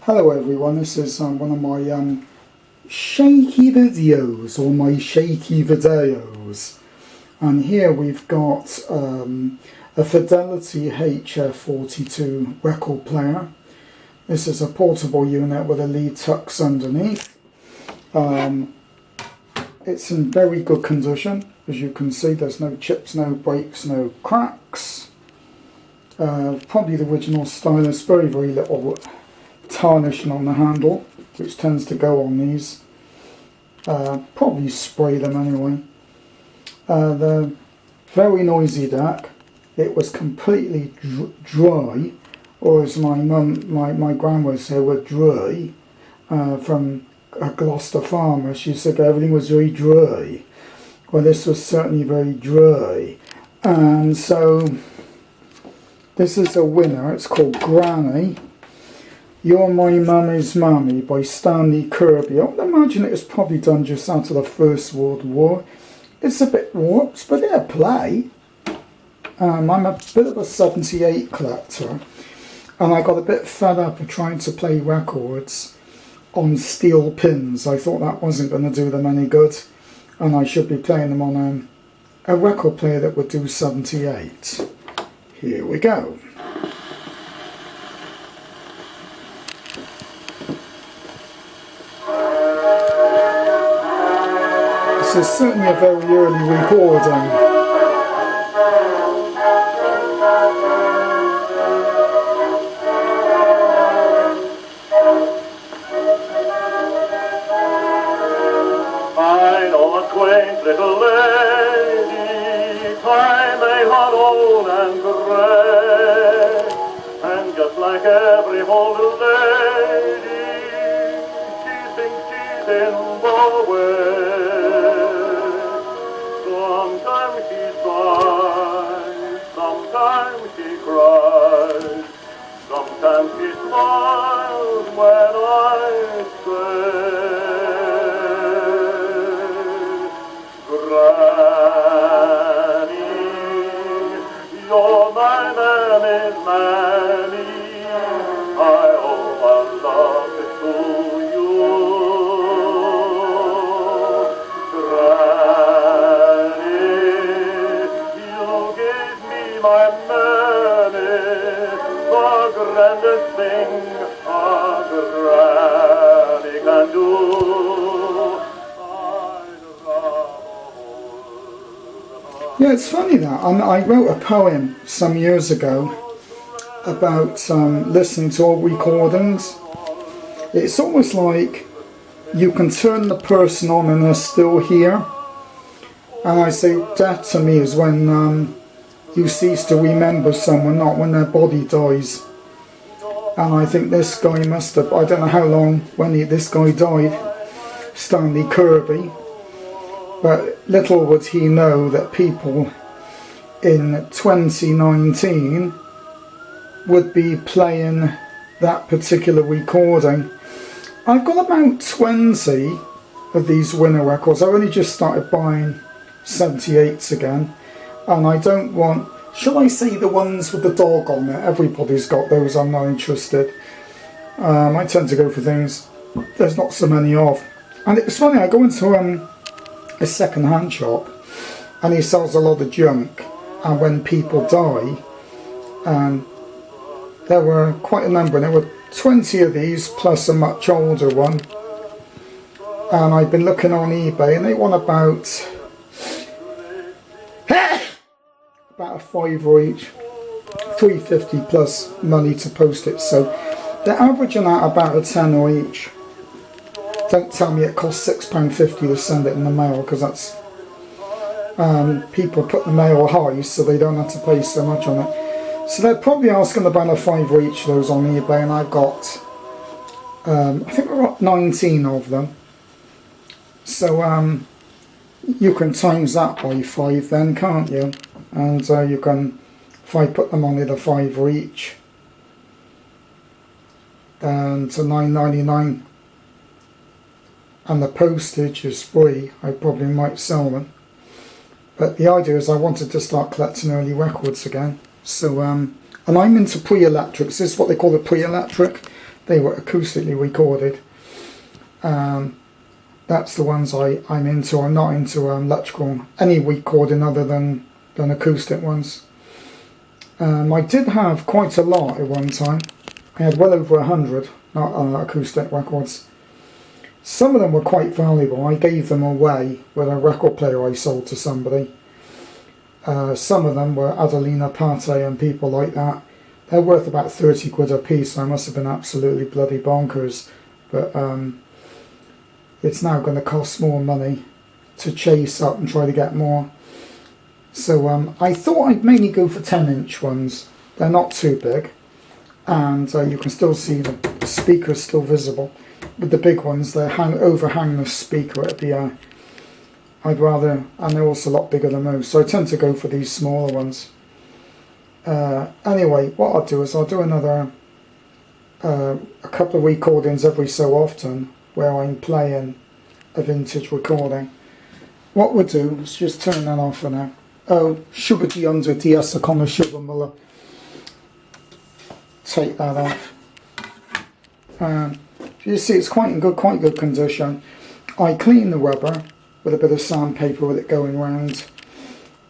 Hello everyone, this is one of my shaky videos, and here we've got a Fidelity HF42 record player. This is a portable unit with a lead tucks underneath. It's in very good condition, as you can see. There's no chips, no breaks, no cracks. Probably the original stylus, very little tarnishing on the handle, which tends to go on these. Probably spray them anyway. The very noisy deck. It was completely dry, or as my grandma would say, were dry, from a Gloucester farmer. She said everything was very dry. Well, this was certainly very dry, and so this is a winner. It's called Granny. You're My Mummy's Mummy by Stanley Kirby. I would imagine it was probably done just after the First World War. It's a bit warped, but it'll play. I'm a bit of a 78 collector, and I got a bit fed up of trying to play records on steel pins. I thought that wasn't going to do them any good, and I should be playing them on a record player that would do 78. Here we go. This is certainly a very early recording. I know a quaint little lady, time they had old and grey, and just like every old lady, she thinks she's in the way. Sometimes she sighs, sometimes she cries, sometimes she smiles when I say, Granny, you're my Mammy's Mammy, I owe my love to you. My Mammy, the grandest thing a granny can do. Yeah, it's funny that. I wrote a poem some years ago about listening to old recordings. It's almost like you can turn the person on and they're still here. And I say death to me is when you cease to remember someone, not when their body dies. And I think this guy must have, I don't know how long when this guy died, Stanley Kirby, but little would he know that people in 2019 would be playing that particular recording. I've got about 20 of these winner records. I only just started buying 78s again. And I don't want, shall I say, the ones with the dog on it? Everybody's got those, I'm not interested. I tend to go for things there's not so many of. And it was funny, I go into a second-hand shop and he sells a lot of junk. And when people die, there were quite a number, and there were 20 of these plus a much older one. And I've been looking on eBay and they want about a £5 each, £3.50 plus money to post it, so they're averaging out about a £10 each. Don't tell me it costs £6.50 to send it in the mail, because that's people put the mail high so they don't have to pay so much on it. So they're probably asking about a £5 each, those on eBay, and I've got I think I've got 19 of them. So you can times that by 5 then, can't you? And you can, if I put them on at a £5 each, then to £9.99, and the postage is free, I probably might sell them. But the idea is I wanted to start collecting early records again. So, and I'm into pre-electrics. This is what they call a pre-electric. They were acoustically recorded. That's the ones I'm into. I'm not into electrical, any recording other than acoustic ones. I did have quite a lot at one time. I had well over 100 acoustic records. Some of them were quite valuable. I gave them away with a record player I sold to somebody. Some of them were Adelina Pate and people like that. They're worth about 30 quid a piece, so I must have been absolutely bloody bonkers. But it's now going to cost more money to chase up and try to get more. So I thought I'd mainly go for 10-inch ones. They're not too big, and you can still see the speakers still visible. With the big ones, they overhang the speaker. It'd be I'd rather, and they're also a lot bigger than most, so I tend to go for these smaller ones. Anyway, what I'll do is I'll do another a couple of recordings every so often where I'm playing a vintage recording. What we'll do is just turn that off for now. Oh, Sugar de under DS Connor Sugar Muller. Take that off. You see, it's quite in good condition. I clean the rubber with a bit of sandpaper with it going round.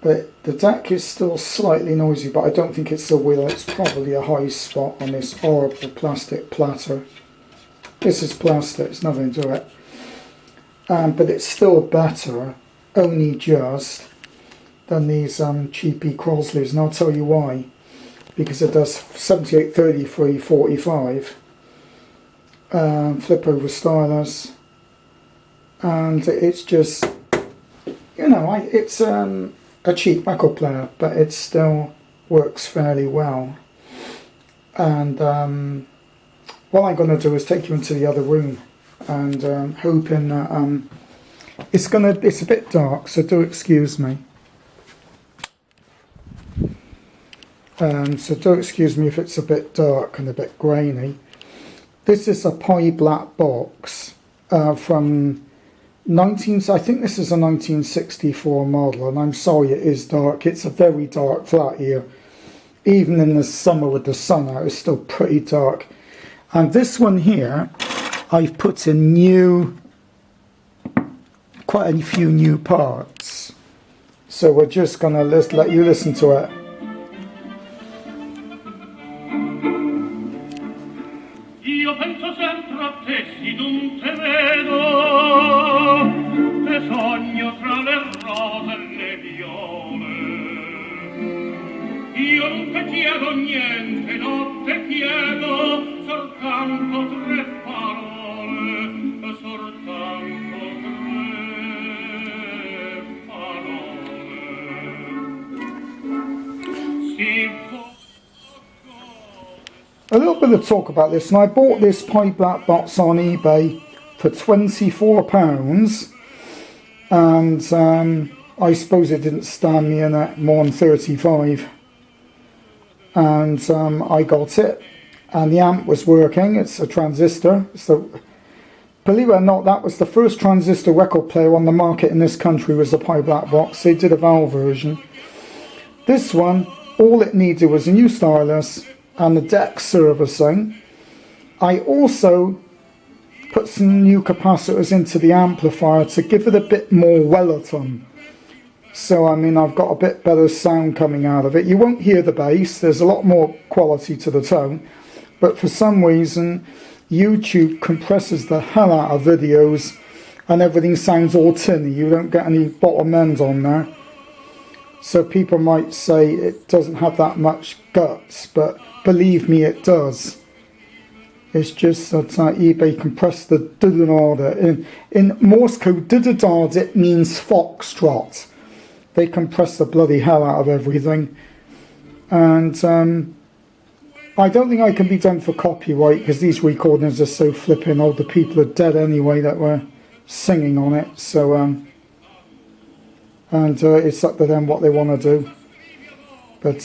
But the deck is still slightly noisy, but I don't think it's the wheel. It's probably a high spot on this horrible plastic platter. This is plastic, it's nothing to it. But it's still better, only just, than these cheapy Crosleys, and I'll tell you why. Because it does 78, 33, 45. Flip over stylus. And it's just, you know, it's a cheap record player, but it still works fairly well. And what I'm going to do is take you into the other room, and hoping that it's a bit dark, so do excuse me. So do excuse me if it's a bit dark and a bit grainy. This is a pie black box from I think this is a 1964 model, and I'm sorry it is dark. It's a very dark flat here. Even in the summer with the sun out, it's still pretty dark. And this one here, I've put in quite a few new parts. So we're just going to let you listen to it. Io penso sempre a te, si non te vedo, te sogno tra le rose e le viole. Io non te chiedo niente, no te chiedo soltanto tre parole, soltanto tre parole. Si A little bit of talk about this, and I bought this pie black box on eBay for £24, and I suppose it didn't stand me in at more than 35, and I got it, and the amp was working. It's a transistor. Believe it or not, that was the first transistor record player on the market in this country, was the pie black box. They did a valve version. This one, all it needed was a new stylus and the deck servicing. I also put some new capacitors into the amplifier to give it a bit more wellerton. So I mean, I've got a bit better sound coming out of it. You won't hear the bass, there's a lot more quality to the tone, but for some reason YouTube compresses the hell out of videos and everything sounds all tinny. You don't get any bottom end on there. So people might say it doesn't have that much guts, but believe me, it does. It's just that eBay compressed the dudadada. In Morse code, dudadad, it means foxtrot. They compress the bloody hell out of everything. And I don't think I can be done for copyright, because these recordings are so flipping old. The people are dead anyway that were singing on it. So, it's up to them what they want to do. But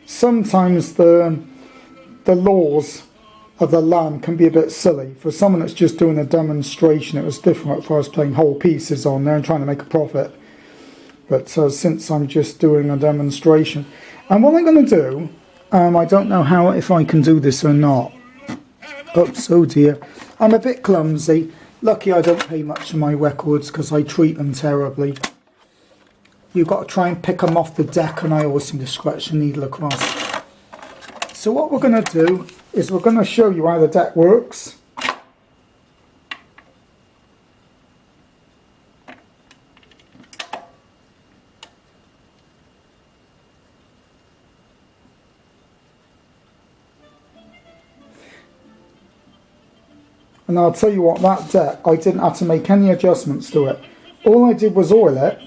sometimes the laws of the land can be a bit silly. For someone that's just doing a demonstration, it was different if I was playing whole pieces on there and trying to make a profit. But since I'm just doing a demonstration, and what I'm going to do, I don't know if I can do this or not. Oops, oh dear. I'm a bit clumsy. Lucky I don't pay much for my records because I treat them terribly. You've got to try and pick them off the deck, and I always seem to scratch the needle across. So what we're going to do is we're going to show you how the deck works. And I'll tell you what, that deck, I didn't have to make any adjustments to it. All I did was oil it,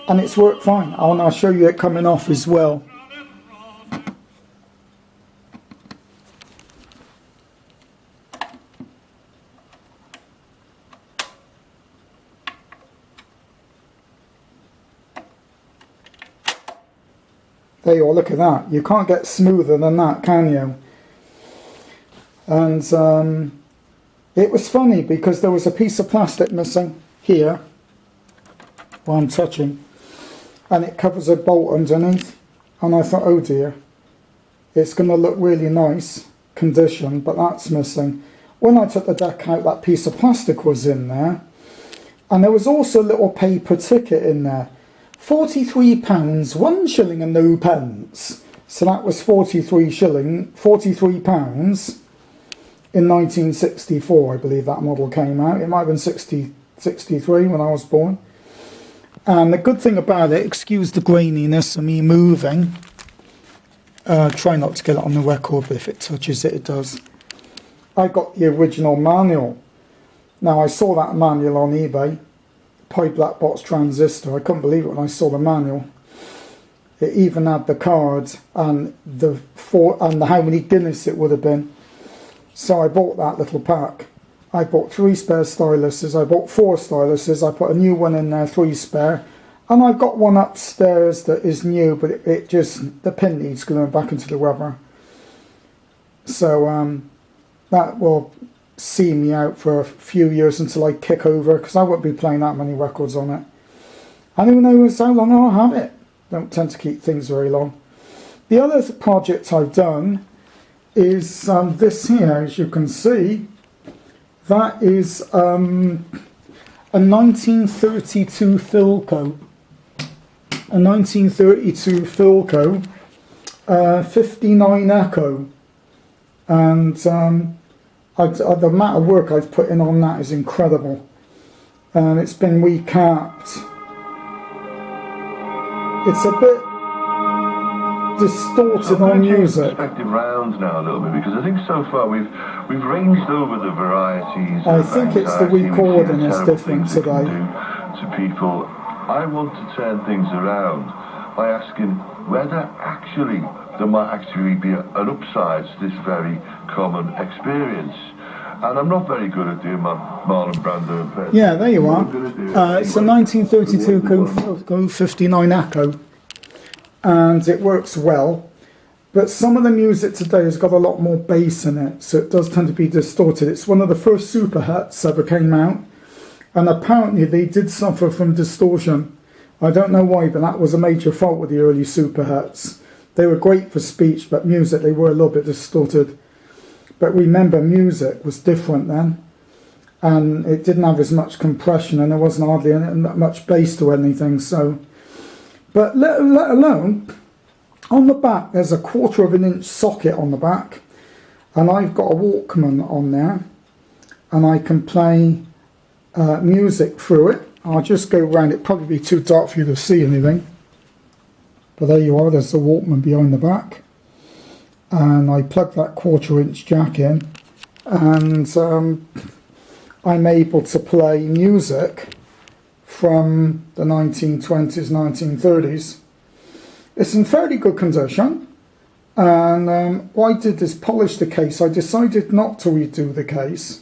and it's worked fine. And I'll show you it coming off as well. There you are, look at that. You can't get smoother than that, can you? And it was funny because there was a piece of plastic missing here while I'm touching, and it covers a bolt underneath, and I thought, oh dear, it's going to look really nice condition, but that's missing. When I took the deck out, that piece of plastic was in there, and there was also a little paper ticket in there. £43, 1 shilling and no pence. So that was 43 pounds in 1964, I believe that model came out. It might have been 63 when I was born. And the good thing about it, excuse the graininess of me moving. Try not to get it on the record, but if it touches it, it does. I got the original manual. Now I saw that manual on eBay. Pi black box transistor. I couldn't believe it when I saw the manual. It even had the cards and the how many Guinness it would have been. So I bought that little pack. I bought 3 spare styluses. I bought 4 styluses. I put a new one in there, 3 spare, and I've got one upstairs that is new, but it just, the pin needs gluing back into the rubber. So that will see me out for a few years until I kick over, because I won't be playing that many records on it. And who knows how long I'll have it. Don't tend to keep things very long. The other project I've done is this here, as you can see. That is a 1932 Philco. A 1932 Philco 59 Echo. And the amount of work I've put in on that is incredible, and it's been recapped. It's a bit distorted on music. Perspective round now a little bit, because I think so far we've ranged over the varieties. I think it's the recording is different today. To people, I want to turn things around by asking whether actually there might actually be an upside to this very common experience. And I'm not very good at doing my Marlon Brando impression. Yeah, there you are. It's a 1932 Go 59 Echo, and it works well. But some of the music today has got a lot more bass in it, so it does tend to be distorted. It's one of the first super hats ever came out, and apparently they did suffer from distortion. I don't know why, but that was a major fault with the early super hats. They were great for speech, but music, they were a little bit distorted. But remember, music was different then, and it didn't have as much compression, and there wasn't hardly much bass to anything. So, but let alone, on the back, there's a 1/4 of an inch socket on the back, and I've got a Walkman on there, and I can play music through it. I'll just go around. It'd probably be too dark for you to see anything. But there you are, there's the Walkman behind the back. And I plug that 1/4 inch jack in, and I'm able to play music from the 1920s, 1930s. It's in fairly good condition. And what I did is polish the case. I decided not to redo the case,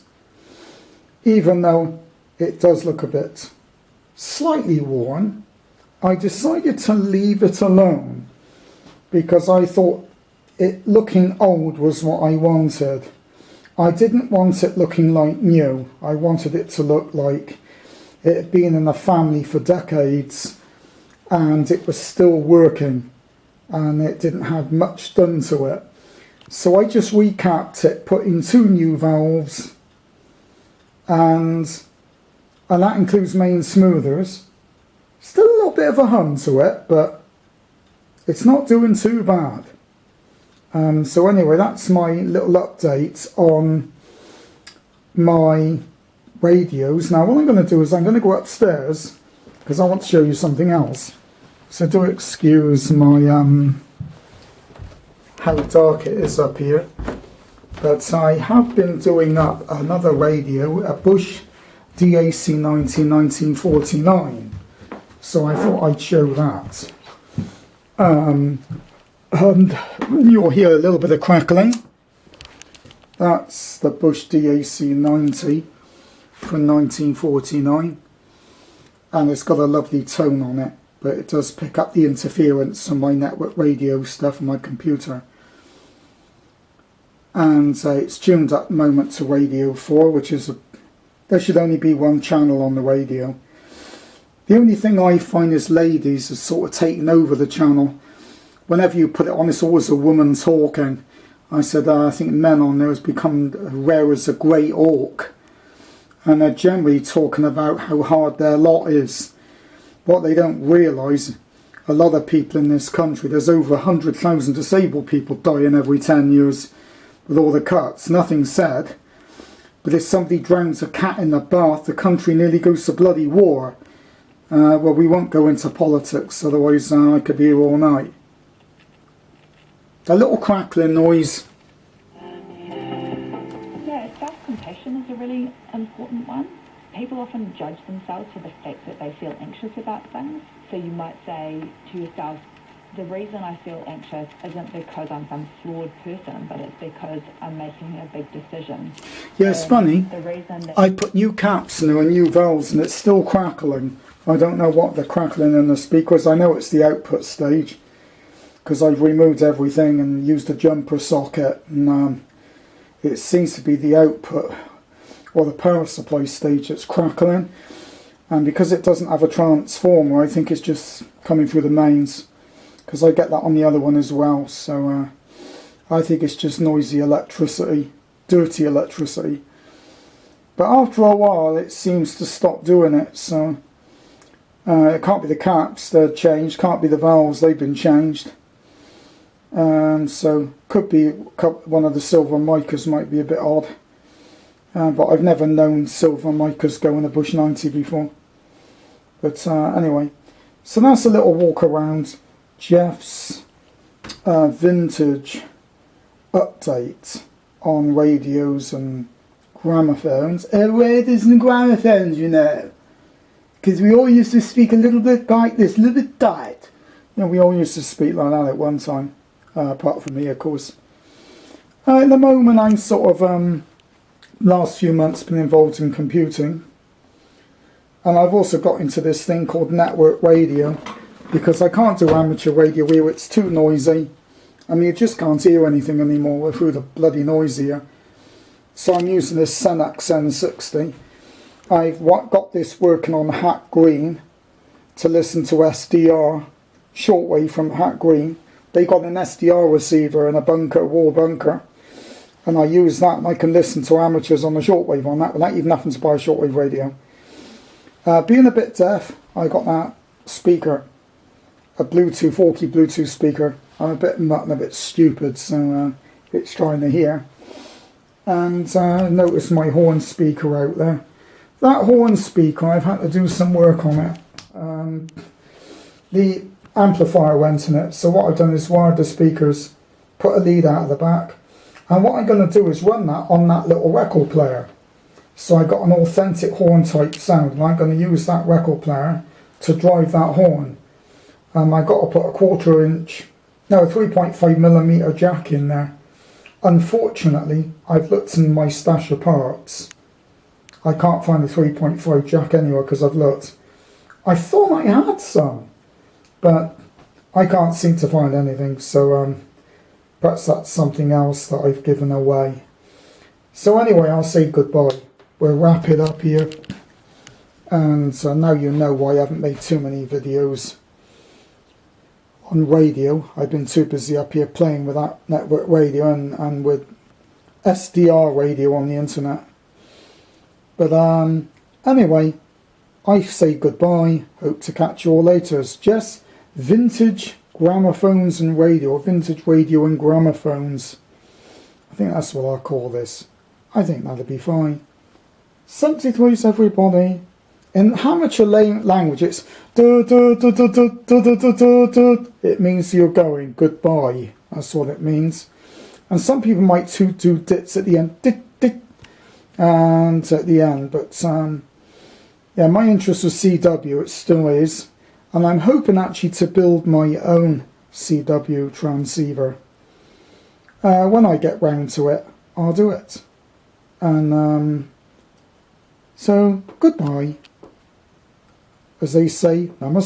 even though it does look a bit slightly worn. I decided to leave it alone because I thought it looking old was what I wanted. I didn't want it looking like new. I wanted it to look like it had been in the family for decades and it was still working and it didn't have much done to it. So I just recapped it, put in 2 new valves, and that includes main smoothers. Still a little bit of a hum to it, but it's not doing too bad. So anyway, that's my little update on my radios. Now what I'm going to do is I'm going to go upstairs because I want to show you something else. So do excuse my how dark it is up here, but I have been doing up another radio, a Bush DAC 1949, so I thought I'd show that. And you'll hear a little bit of crackling. That's the Bush DAC 90 from 1949, and it's got a lovely tone on it, but it does pick up the interference on my network radio stuff on my computer. And it's tuned at the moment to radio 4, which is there should only be 1 channel on the radio. The only thing I find is ladies are sort of taking over the channel. Whenever you put it on, it's always a woman talking. I said I think men on there has become rare as a grey orc, and they're generally talking about how hard their lot is. What they don't realise, a lot of people in this country, there's over 100,000 disabled people dying every 10 years with all the cuts. Nothing said, but if somebody drowns a cat in the bath, the country nearly goes to bloody war. Well, we won't go into politics, otherwise I could be here all night. A little crackling noise. Yeah, self-compassion is a really important one. People often judge themselves for the fact that they feel anxious about things. So you might say to yourself, the reason I feel anxious isn't because I'm some flawed person, but it's because I'm making a big decision. Yeah, it's funny. The reason that I put new caps in and new valves and it's still crackling. I don't know what the crackling in the speakers. I know it's the output stage because I've removed everything and used a jumper socket, and it seems to be the output or the power supply stage that's crackling. And because it doesn't have a transformer, I think it's just coming through the mains, because I get that on the other one as well. So I think it's just noisy electricity, dirty electricity. But after a while it seems to stop doing it, so it can't be the caps, they're changed, can't be the valves, they've been changed. So could be one of the silver micas might be a bit odd. But I've never known silver micas go in a Bush 90 before. But anyway, so that's a little walk around Jeff's vintage update on radios and gramophones. Radios and gramophones, you know. Because we all used to speak a little bit like this, a little bit tight. You know, we all used to speak like that at one time. Apart from me, of course. At the moment, I'm sort of, last few months, been involved in computing. And I've also got into this thing called network radio, because I can't do amateur radio here, it's too noisy. I mean, you just can't hear anything anymore, we're through the bloody noise here. So I'm using this Senax N60. I've got this working on Hat Green to listen to SDR, shortwave from Hat Green. They got an SDR receiver in a bunker, a wall bunker. And I use that and I can listen to amateurs on the shortwave on that without even having to buy a shortwave radio. Being a bit deaf, I got that speaker, a Bluetooth, forky Bluetooth speaker. I'm a bit mutt and a bit stupid, so it's trying to hear. And notice my horn speaker out there. That horn speaker, I've had to do some work on it. The amplifier went in it, so what I've done is wired the speakers, put a lead out of the back, and what I'm going to do is run that on that little record player. So I got an authentic horn type sound, and I'm going to use that record player to drive that horn. I got to put a 3.5mm jack in there. Unfortunately, I've looked in my stash of parts. I can't find a 3.5 jack anywhere because I've looked. I thought I had some, but I can't seem to find anything, so perhaps that's something else that I've given away. So anyway, I'll say goodbye. We'll wrap it up here. And now you know why I haven't made too many videos on radio. I've been too busy up here playing with that network radio and with SDR radio on the internet. But anyway, I say goodbye. Hope to catch you all later. It's just vintage gramophones and radio, vintage radio and gramophones. I think that's what I'll call this. I think that'll be fine. 73's everybody. In amateur language, it's do, do, do, do, do, do, do, do, do, do. It means you're going goodbye. That's what it means. And some people might do dits at the end, dit, dit, and at the end. But yeah, my interest was CW. It still is, and I'm hoping actually to build my own CW transceiver. When I get round to it, I'll do it. And so goodbye. As they say, namaste.